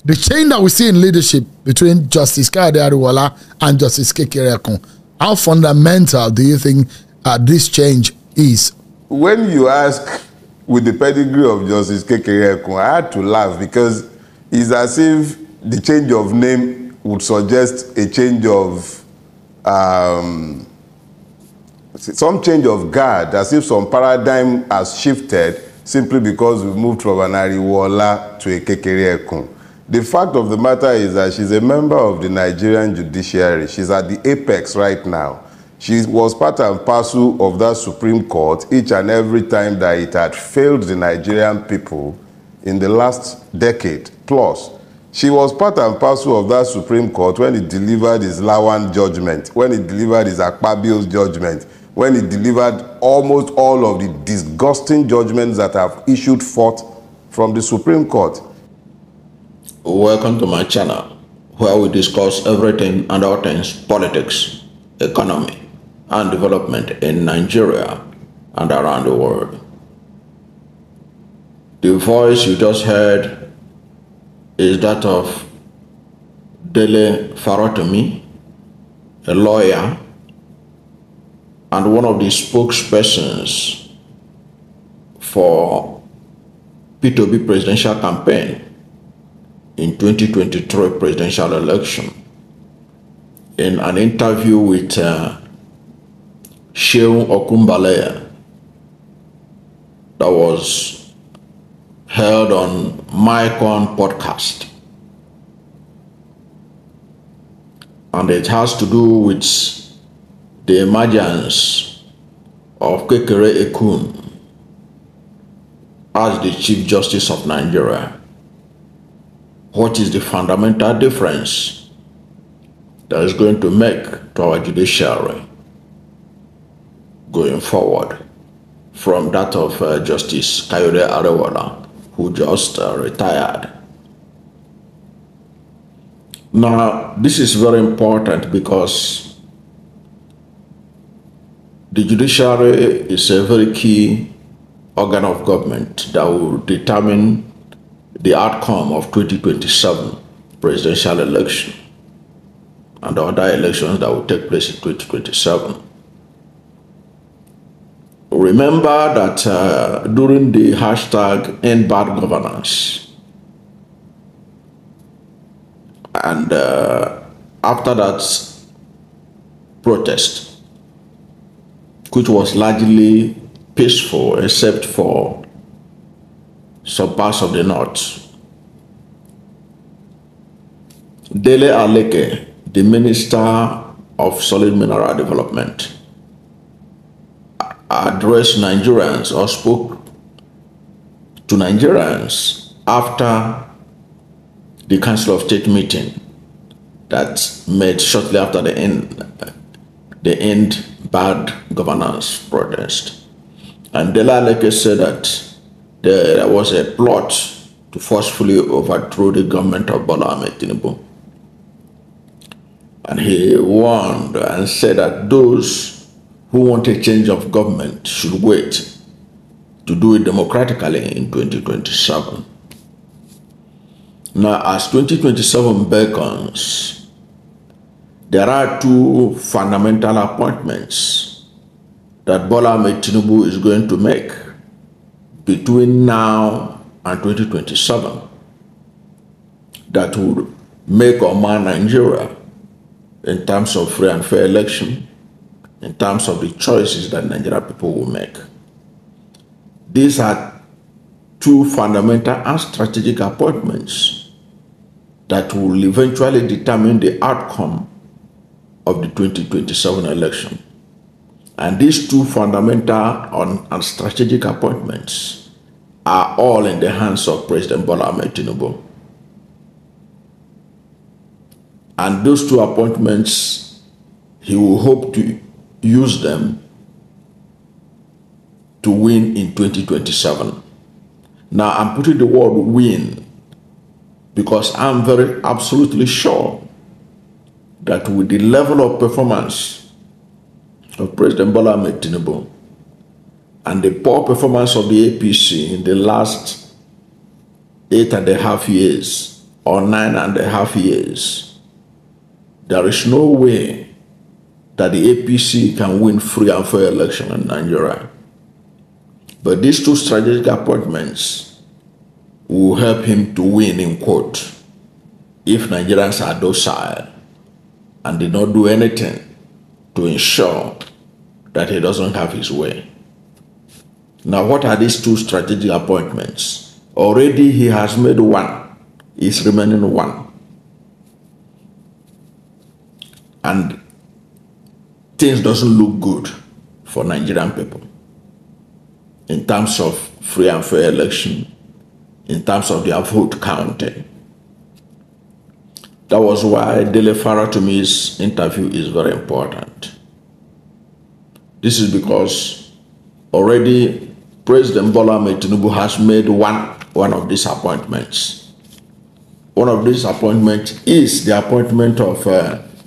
the change that we see in leadership between Justice Kayode Ariwoola and Justice Kekere Ekun, how fundamental do you think this change is? When you ask with the pedigree of Justice Kekere Ekun, I had to laugh because it's as if the change of name would suggest a change of some change of guard, as if some paradigm has shifted simply because we moved from an Ariwoola to a Kekere Ekun. The fact of the matter is that she's a member of the Nigerian judiciary. She's at the apex right now. She was part and parcel of that Supreme Court each and every time that it had failed the Nigerian people in the last decade plus. She was part and parcel of that Supreme Court when it delivered his Lawan judgment, when it delivered his Akpabio's judgment, when it delivered almost all of the disgusting judgments that have issued forth from the Supreme Court. Welcome to my channel, where we discuss everything and all things politics, economy, and development in Nigeria and around the world. The voice you just heard is that of Dele Farotomi, a lawyer and one of the spokespersons for P2B presidential campaign in 2023 presidential election. In an interview with Sheun Okunbale that was held on Mycon podcast, and it has to do with the emergence of Kekere Ekun as the Chief Justice of Nigeria. What is the fundamental difference that is going to make to our judiciary going forward from that of Justice Kayode Ariwoola, who just retired? Now, this is very important because the judiciary is a very key organ of government that will determine the outcome of 2027 presidential election and other elections that will take place in 2027. Remember that during the hashtag End Bad Governance, and after that protest, which was largely peaceful except for some parts of the north, Dele Aleke, the Minister of Solid Mineral Development, addressed Nigerians or spoke to Nigerians after the Council of State meeting that met shortly after the end bad governance protest. And Dele Aleke said that there was a plot to forcefully overthrow the government of Bola Ahmed Tinubu. And he warned and said that those who want a change of government should wait to do it democratically in 2027. Now, as 2027 beckons, there are two fundamental appointments that Bola Ahmed Tinubu is going to make between now and 2027 that would make or mar Nigeria in terms of free and fair election, in terms of the choices that Nigerian people will make. These are two fundamental and strategic appointments that will eventually determine the outcome of the 2027 election. And these two fundamental and strategic appointments are all in the hands of President Bola Ahmed Tinubu. And those two appointments, he will hope to use them to win in 2027. Now, I'm putting the word win because I'm very absolutely sure that with the level of performance of President Bola Ahmed Tinubu and the poor performance of the APC in the last 8.5 years or 9.5 years, there is no way that the APC can win free and fair election in Nigeria. But these two strategic appointments will help him to win, in quote, if Nigerians are docile and did not do anything to ensure that he doesn't have his way. Now, what are these two strategic appointments? Already he has made one. He's remaining one. And things doesn't look good for Nigerian people in terms of free and fair election, in terms of their vote counting. That was why Dele Faratomi's interview is very important. This is because already President Bola Ahmed Tinubu has made one of these appointments. One of these appointments is the appointment of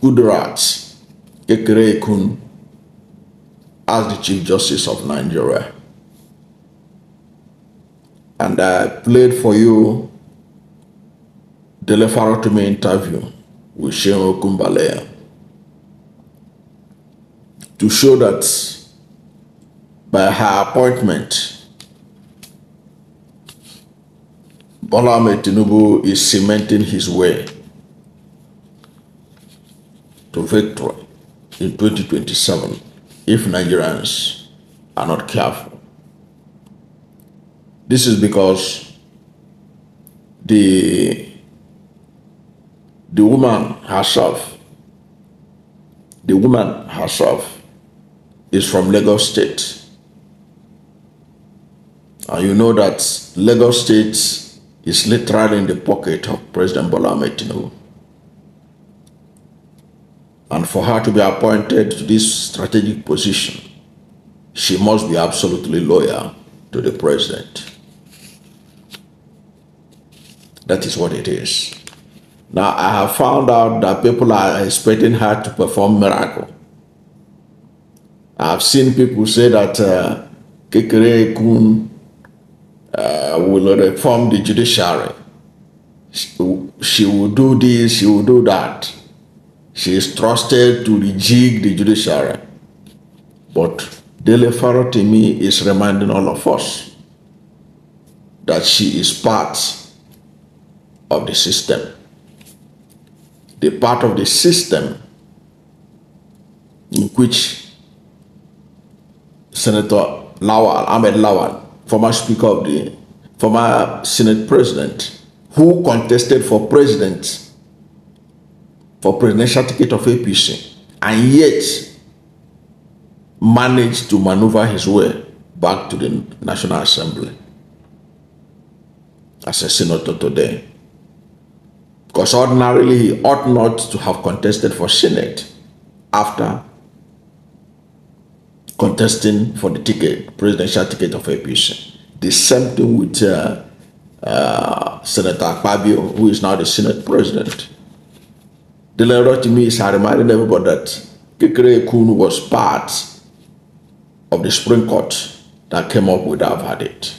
Kudirat Kekere-Ekun as the Chief Justice of Nigeria. And I played for you Dele Faratomi interview with Shehu Kumbale to show that by her appointment, Bola Ahmed Tinubu is cementing his way to victory in 2027 if Nigerians are not careful. This is because the woman herself is from Lagos State. And you know that Lagos State is literally in the pocket of President Bola Ahmed Tinubu. And for her to be appointed to this strategic position, she must be absolutely loyal to the president. That is what it is. Now, I have found out that people are expecting her to perform miracle. I have seen people say that Kekere-Ekun will reform the judiciary. She will do this, she will do that. She is trusted to rejig the judiciary. But Dele Faratomi is reminding all of us that she is part of the system. The part of the system in which Senator Ahmed Lawal, former Speaker of the former Senate President, who contested for president, for presidential ticket of APC, and yet managed to maneuver his way back to the National Assembly as a senator today. Because ordinarily he ought not to have contested for Senate after contesting for the ticket, presidential ticket of APC. The same thing with Senator Akpabio, who is now the Senate President. The letter to me is reminding everybody that Kekere-Ekun was part of the Supreme Court that came up with that verdict.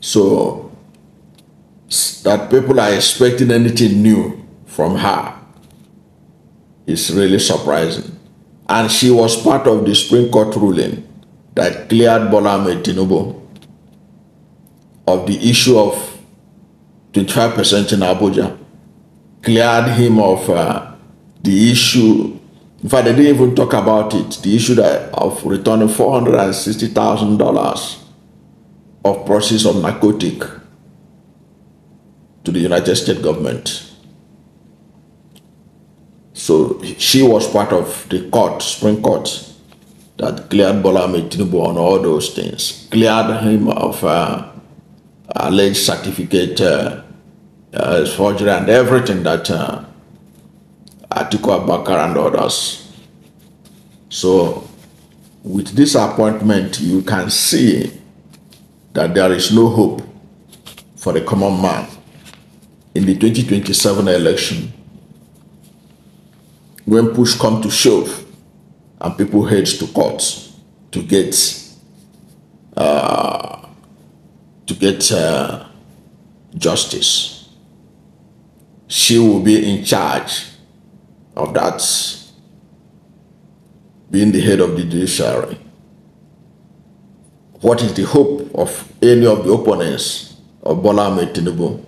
So that people are expecting anything new from her is really surprising. And she was part of the Supreme Court ruling that cleared Bola Ahmed Tinubu of the issue of 25% in Abuja, cleared him of the issue, in fact, they didn't even talk about it, the issue of returning $460,000 of proceeds of narcotic to the United States government. So she was part of the court, Supreme Court, that cleared Bola Ahmed Tinubu on all those things, cleared him of alleged certificate forgery and everything that Atiku Abubakar and others. So with this appointment, you can see that there is no hope for the common man in the 2027 election. When push comes to shove and people head to courts to get justice. She will be in charge of that, being the head of the judiciary. What is the hope of any of the opponents of Bola Ahmed Tinubu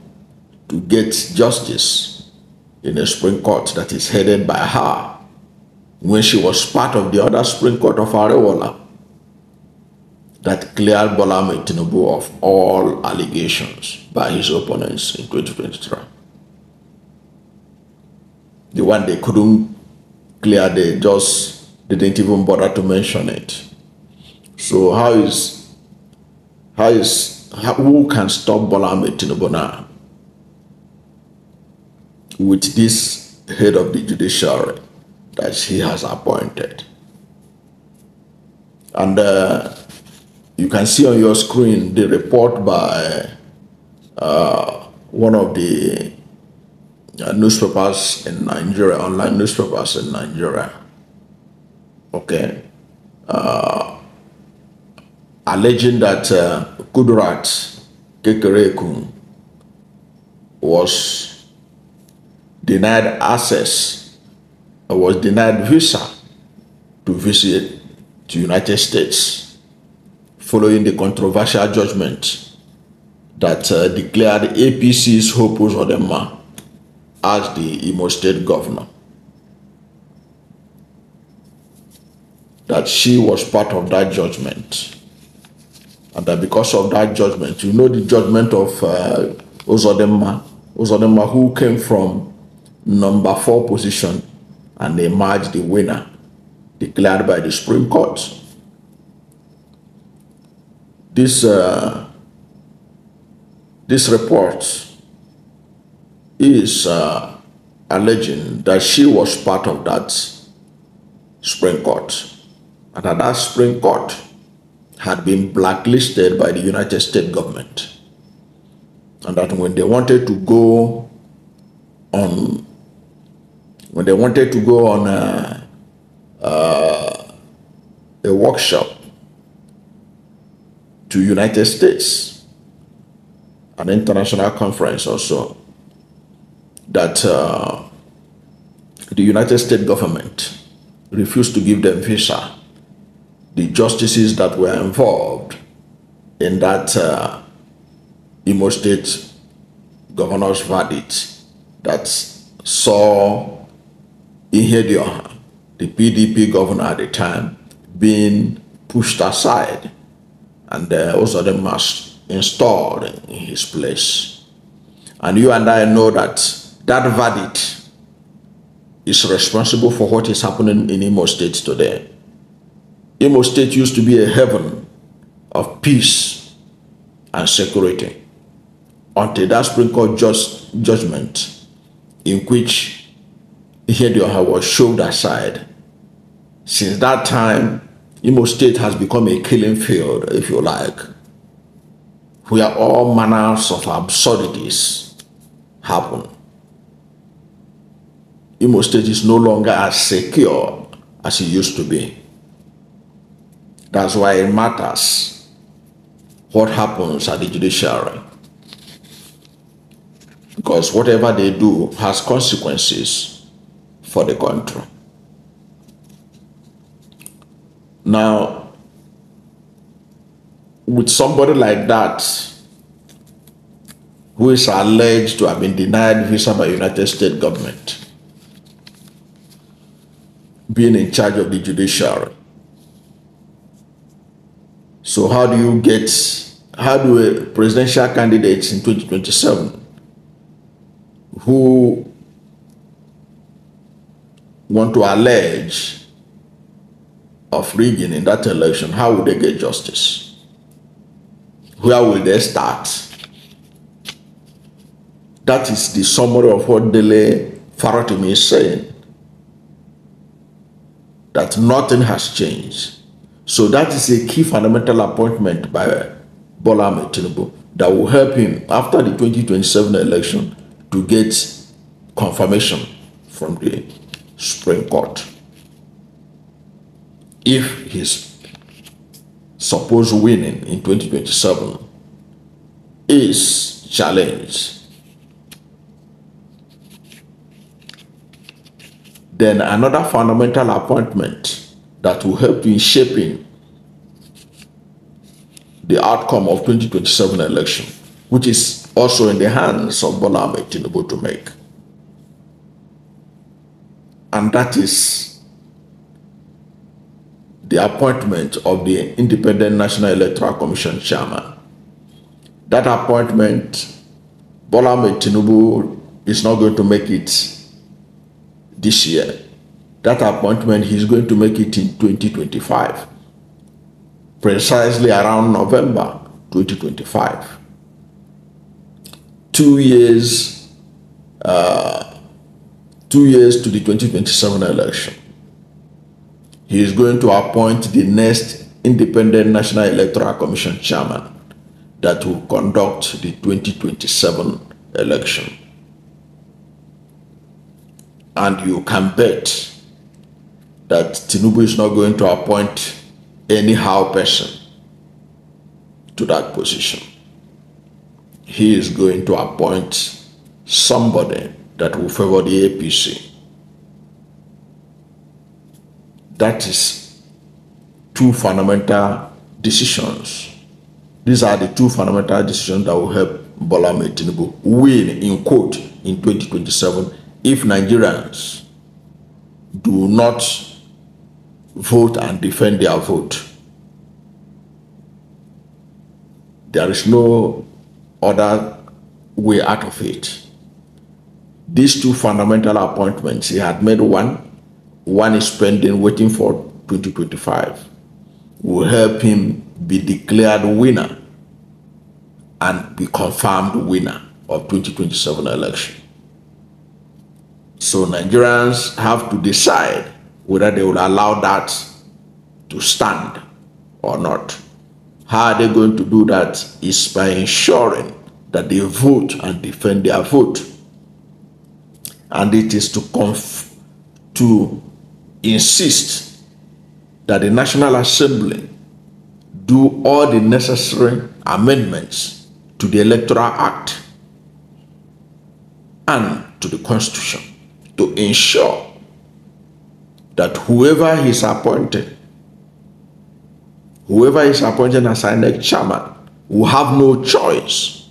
to get justice in a Supreme Court that is headed by her, when she was part of the other Supreme Court of Arewala that cleared Bola Ahmed Tinubu of all allegations by his opponents in 2023? The one they couldn't clear, they didn't even bother to mention it. So who can stop Bola Ahmed Tinubu now with this head of the judiciary that he has appointed? And you can see on your screen the report by one of the newspapers in Nigeria, online newspapers in Nigeria. Okay. Alleging that Kudrat Kekereekun was denied access, was denied visa to visit the United States following the controversial judgment that declared APC's Hope Uzodinma as the Imo State governor. That she was part of that judgment. And that because of that judgment, you know the judgment of Uzodinma, who came from number 4 position and emerged the winner, declared by the Supreme Court. This report is alleging that she was part of that Supreme Court, and that Supreme Court had been blacklisted by the United States government, and that when they wanted to go on a workshop to United States, an international conference also, that the United States government refused to give them visa. The justices that were involved in that Imo State governor's verdict that saw Ihedioha, the PDP governor at the time, being pushed aside, and also the mass installed in his place. And you and I know that that verdict is responsible for what is happening in Imo State today. Imo State used to be a heaven of peace and security until that Supreme Court judgment in which Ihedioha was shoved aside. Since that time, Imo State has become a killing field, if you like, where all manners of absurdities happen. Imo State is no longer as secure as it used to be. That's why it matters what happens at the judiciary, because whatever they do has consequences for the country. Now, with somebody like that, who is alleged to have been denied visa by United States government, being in charge of the judiciary, so how do a presidential candidate in 2027 who want to allege of rigging in that election, how will they get justice? Where will they start? That is the summary of what Dele Faratimi is saying, that nothing has changed. So that is a key fundamental appointment by Bola Ahmed Tinubu that will help him after the 2027 election to get confirmation from the Supreme Court. If his supposed winning in 2027 is challenge. Then another fundamental appointment that will help in shaping the outcome of 2027 election, which is also in the hands of Bola Ahmed Tinubu to make. And that is the appointment of the Independent National Electoral Commission chairman. That appointment, Bola Ahmed Tinubu is not going to make it this year. That appointment, he's going to make it in 2025, precisely around November 2025. 2 years, 2 years to the 2027 election. He is going to appoint the next Independent National Electoral Commission chairman that will conduct the 2027 election. And you can bet that Tinubu is not going to appoint anyhow person to that position. He is going to appoint somebody that will favor the APC. That is two fundamental decisions. These are the two fundamental decisions that will help Bola Ahmed Tinubu win, in quote, in 2027 if Nigerians do not vote and defend their vote. There is no other way out of it. These two fundamental appointments, he had made one is pending, waiting for 2025, will help him be declared winner and be confirmed winner of 2027 election. So Nigerians have to decide whether they will allow that to stand or not. How are they going to do that? Is by ensuring that they vote and defend their vote. And it is to insist that the National Assembly do all the necessary amendments to the Electoral Act and to the Constitution to ensure that whoever is appointed as INEC chairman will have no choice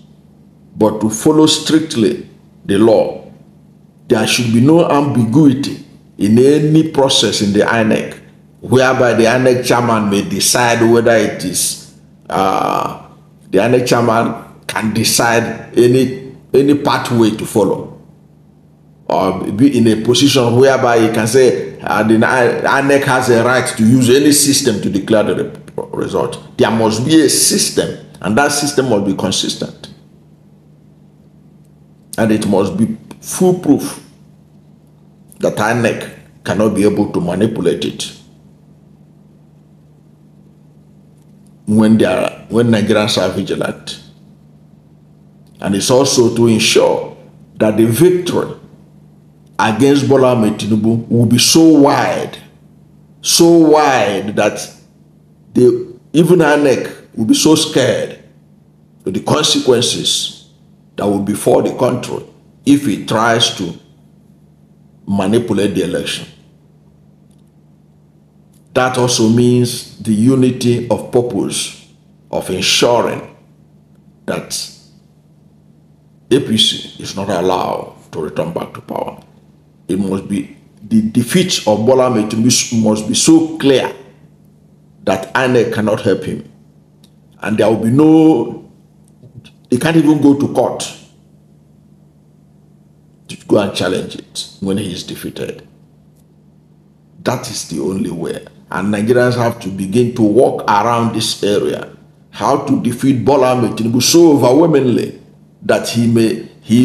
but to follow strictly the law. There should be no ambiguity in any process in the INEC whereby the INEC chairman may decide whether it is the INEC chairman can decide any pathway to follow, or be in a position whereby he can say the INEC has a right to use any system to declare the result. There must be a system, and that system must be consistent, and it must be foolproof that INEC cannot be able to manipulate it. When Nigerians are vigilant. And it's also to ensure that the victory against Bola Ahmed Tinubu will be so wide that even INEC will be so scared of the consequences that will befall the country if it tries to manipulate the election. That also means the unity of purpose of ensuring that APC is not allowed to return back to power. It must be, the defeat of Bola Ahmed Tinubu must be so clear that INEC cannot help him. And there will be no, he can't even go to court to go and challenge it when he is defeated. That is the only way. And Nigerians have to begin to walk around this area, how to defeat Bola Ahmed Tinubu so overwhelmingly that he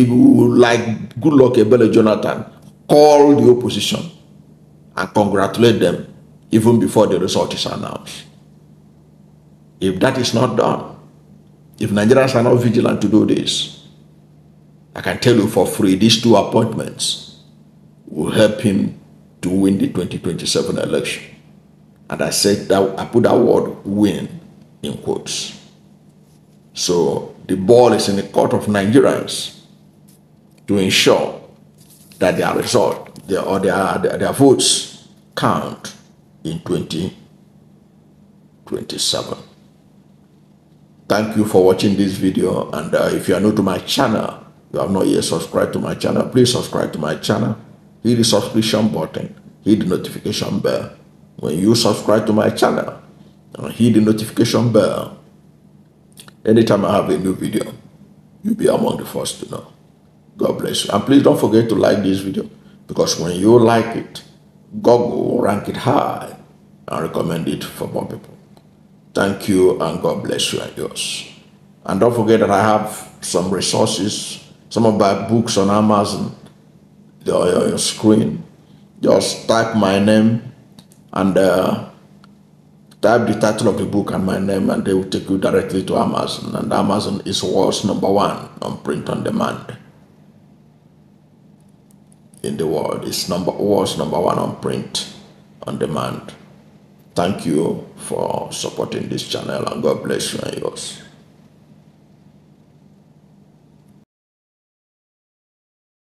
will, like Goodluck Ebele Jonathan, call the opposition and congratulate them even before the result is announced. If that is not done, if Nigerians are not vigilant to do this, I can tell you for free, these two appointments will help him to win the 2027 election. And I said that, I put that word win in quotes. So the ball is in the court of Nigerians to ensure that their result, their votes count in 2027. Thank you for watching this video, and if you are new to my channel, you have not yet subscribed to my channel, please subscribe to my channel. Hit the subscription button, hit the notification bell. When you subscribe to my channel and hit the notification bell, anytime I have a new video, you'll be among the first to know. God bless you. And please don't forget to like this video, because when you like it, Google will rank it high and recommend it for more people. Thank you, and God bless you and yours. And don't forget that I have some resources, some of my books on Amazon. They're on your screen. Just type my name and type the title of the book and my name, and they will take you directly to Amazon. And Amazon is world's #1 on print on demand. In the world, it's world's #1 on print on demand. Thank you for supporting this channel, and God bless you and yours.